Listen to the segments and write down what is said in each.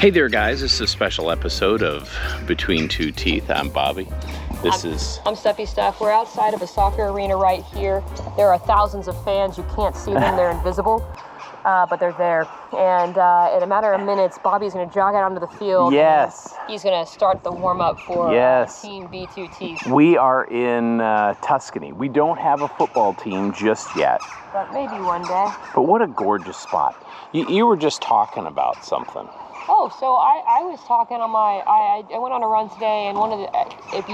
Hey there, guys. This is a special episode of Between Two Teeth. I'm Bobby. I'm Stephy Steph. We're outside of a soccer arena right here. There are thousands of fans. You can't see them. They're invisible, but they're there. And in a matter of minutes, Bobby's going to jog out onto the field. Yes. He's going to start the warm-up for Team B2 Teeth. We are in Tuscany. We don't have a football team just yet. But maybe one day. But what a gorgeous spot. You were just talking about something. Oh, so I was talking on I went on a run today, and one of the if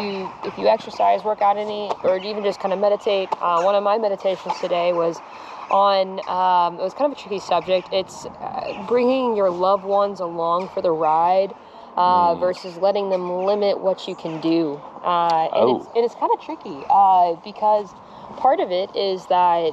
you exercise, work out any, or even just kind of meditate, one of my meditations today was on it was kind of a tricky subject. It's bringing your loved ones along for the ride versus letting them limit what you can do, and it's kind of tricky because part of it is that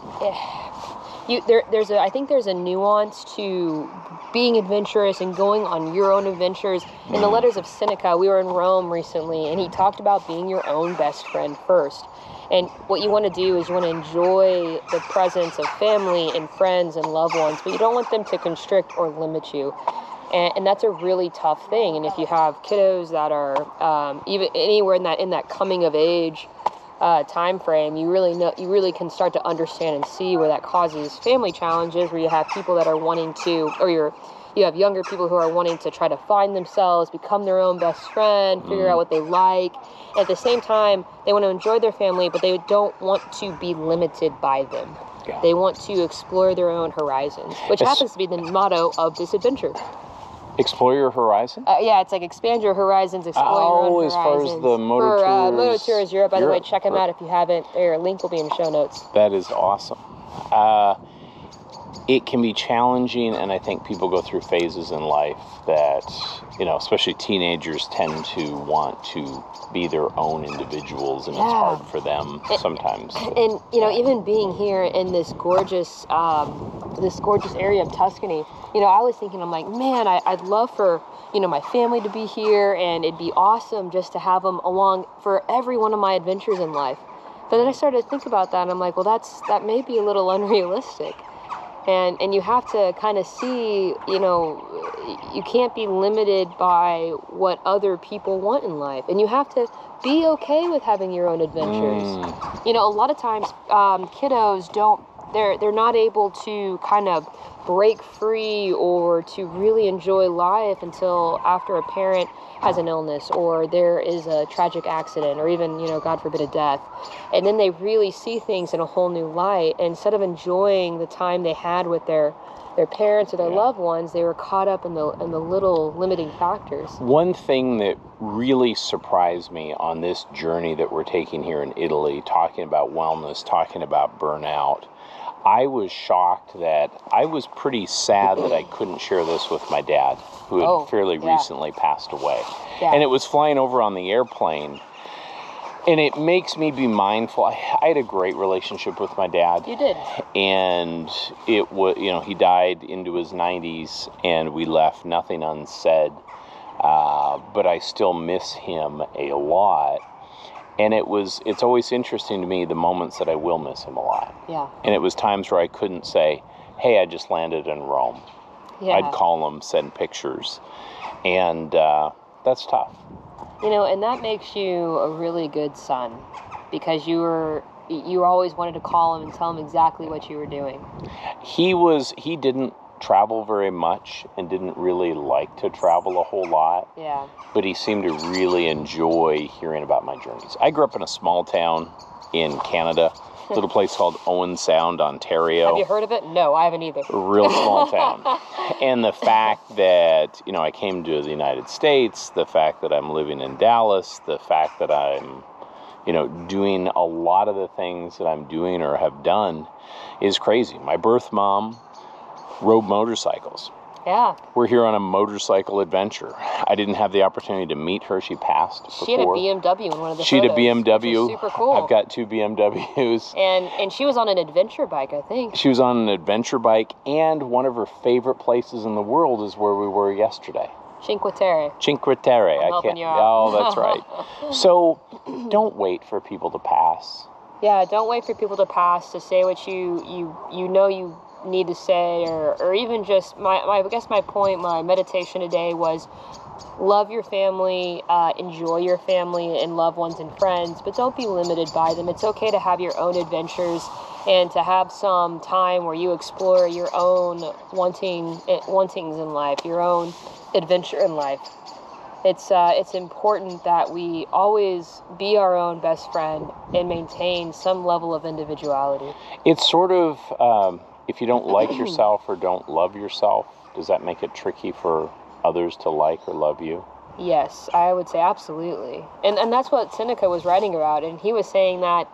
I think there's a nuance to being adventurous and going on your own adventures. In the letters of Seneca, we were in Rome recently, and he talked about being your own best friend first. And what you want to do is you want to enjoy the presence of family and friends and loved ones, but you don't want them to constrict or limit you. And that's a really tough thing. And if you have kiddos that are even anywhere in that coming of age time frame, you really can start to understand and see where that causes family challenges, where you have people that are wanting to, or you have younger people who are wanting to try to find themselves, become their own best friend, figure out what they like. At the same time, they want to enjoy their family, but they don't want to be limited by them. Yeah. They want to explore their own horizons, which happens to be the motto of this adventure. Explore your horizon? Yeah, it's like expand your horizons, explore your own horizons. As far as the Moto Tours. Moto Tours Europe, by the way, check them out if you haven't. Their link will be in the show notes. That is awesome. It can be challenging, and I think people go through phases in life that, especially teenagers tend to want to be their own individuals, and it's hard for them sometimes. And even being here in this gorgeous area of Tuscany, I was thinking, I'm like, man, I'd love for, my family to be here, and it'd be awesome just to have them along for every one of my adventures in life. But then I started to think about that, and I'm like, well, that may be a little unrealistic. And you have to kind of see, you can't be limited by what other people want in life. And you have to be okay with having your own adventures. A lot of times kiddos they're not able to kind of break free or to really enjoy life until after a parent has an illness or there is a tragic accident or even, God forbid, a death. And then they really see things in a whole new light. And instead of enjoying the time they had with their parents or their loved ones, they were caught up in the little limiting factors. One thing that really surprised me on this journey that we're taking here in Italy, talking about wellness, talking about burnout, I was shocked that I was pretty sad that I couldn't share this with my dad, who had fairly recently passed away. Yeah. And it was flying over on the airplane. And it makes me be mindful. I had a great relationship with my dad. You did. And it was, he died into his 90s, and we left nothing unsaid. But I still miss him a lot. And it's always interesting to me the moments that I will miss him a lot. Yeah. And it was times where I couldn't say, hey, I just landed in Rome. Yeah. I'd call him, send pictures. And that's tough. And that makes you a really good son, because you always wanted to call him and tell him exactly what you were doing. He didn't travel very much and didn't really like to travel a whole lot. Yeah. But he seemed to really enjoy hearing about my journeys. I grew up in a small town in Canada, a little place called Owen Sound, Ontario. Have you heard of it? No, I haven't either. A real small town. And the fact that, I came to the United States, the fact that I'm living in Dallas, the fact that I'm, doing a lot of the things that I'm doing or have done is crazy. My birth mom rode motorcycles. Yeah. We're here on a motorcycle adventure. I didn't have the opportunity to meet her. She passed before. She had a BMW in one of the She photos. had a BMW. Super cool. I've got 2 BMWs. And she was on an adventure bike, I think. She was on an adventure bike, and one of her favorite places in the world is where we were yesterday. Cinque Terre. Cinque Terre. I'm helping you out. Oh, that's right. So don't wait for people to pass. Yeah, don't wait for people to pass to say what you need to say, or even just I guess my point, my meditation today was love your family, enjoy your family and loved ones and friends, but don't be limited by them. It's okay to have your own adventures and to have some time where you explore your own wantings in life, your own adventure in life. It's important that we always be our own best friend and maintain some level of individuality. It's sort of, if you don't like yourself or don't love yourself, does that make it tricky for others to like or love you? Yes, I would say absolutely. And that's what Seneca was writing about, and he was saying that.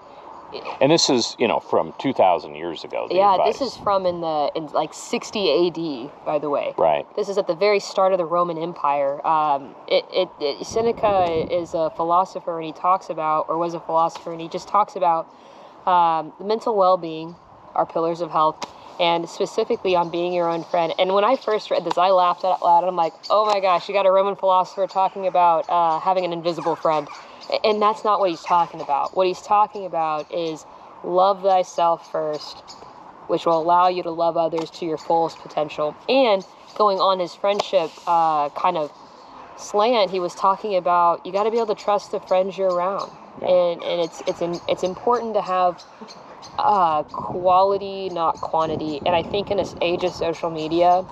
And this is, from 2,000 years ago. Yeah, advice. This is from in like 60 AD, by the way. Right. This is at the very start of the Roman Empire. Seneca is a philosopher, and he talks about, or was a philosopher, and he just talks about mental well-being, our pillars of health, and specifically on being your own friend. And when I first read this, I laughed out loud. I'm like, oh my gosh, you got a Roman philosopher talking about having an invisible friend. And that's not what he's talking about. What he's talking about is love thyself first, which will allow you to love others to your fullest potential. And going on his friendship kind of slant, he was talking about you got to be able to trust the friends you're around. Yeah. And it's important to have quality, not quantity. And I think in this age of social media,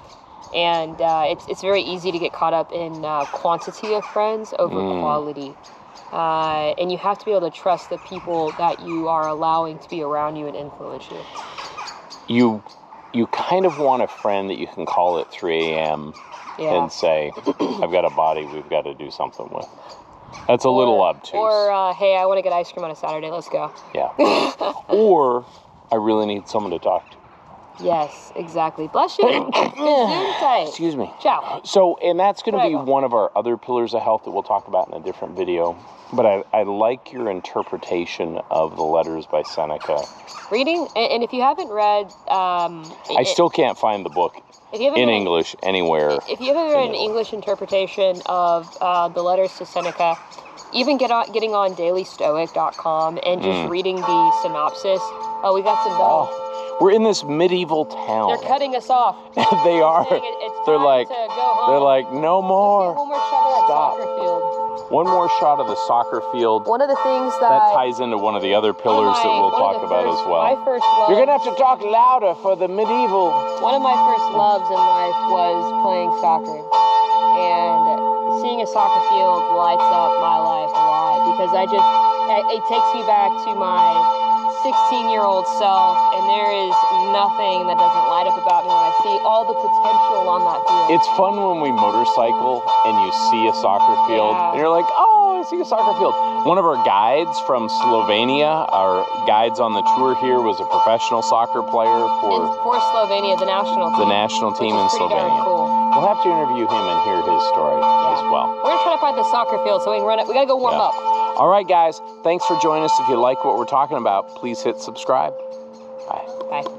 and it's very easy to get caught up in quantity of friends over quality. And you have to be able to trust the people that you are allowing to be around you and influence you. You kind of want a friend that you can call at 3 a.m. and say, I've got a body we've got to do something with. That's a little obtuse. Or, hey, I want to get ice cream on a Saturday. Let's go. Yeah. Or, I really need someone to talk to. Yes, exactly. Bless you. Gesundheit. Excuse me. Ciao. So, and that's going to be one of our other pillars of health that we'll talk about in a different video. But I like your interpretation of the letters by Seneca. Reading, and if you haven't read... I still can't find the book in English anywhere. If you haven't read an English interpretation of the letters to Seneca, even getting on dailystoic.com and just reading the synopsis. Oh, we got some bells. We're in this medieval town. They're cutting us off. They are. They're like, no more. One more shot of that soccer field. One more shot of the soccer field. One of the things that ties into one of the other pillars that we'll talk about as well. My first love, you're gonna have to talk louder for the medieval. One of my first loves in life was playing soccer, and seeing a soccer field lights up my life a lot because it takes me back to my 16-year-old self, and there is nothing that doesn't light up about me when I see all the potential on that field. It's fun when we motorcycle and you see a soccer field, and you're like, oh, I see a soccer field. One of our guides from Slovenia, our guides on the tour here, was a professional soccer player for Slovenia, the national team in Slovenia. Cool. We'll have to interview him and hear his story as well. We're going to try to find the soccer field so we can run it. We got to go warm up. All right, guys. Thanks for joining us. If you like what we're talking about, please hit subscribe. Bye. Bye.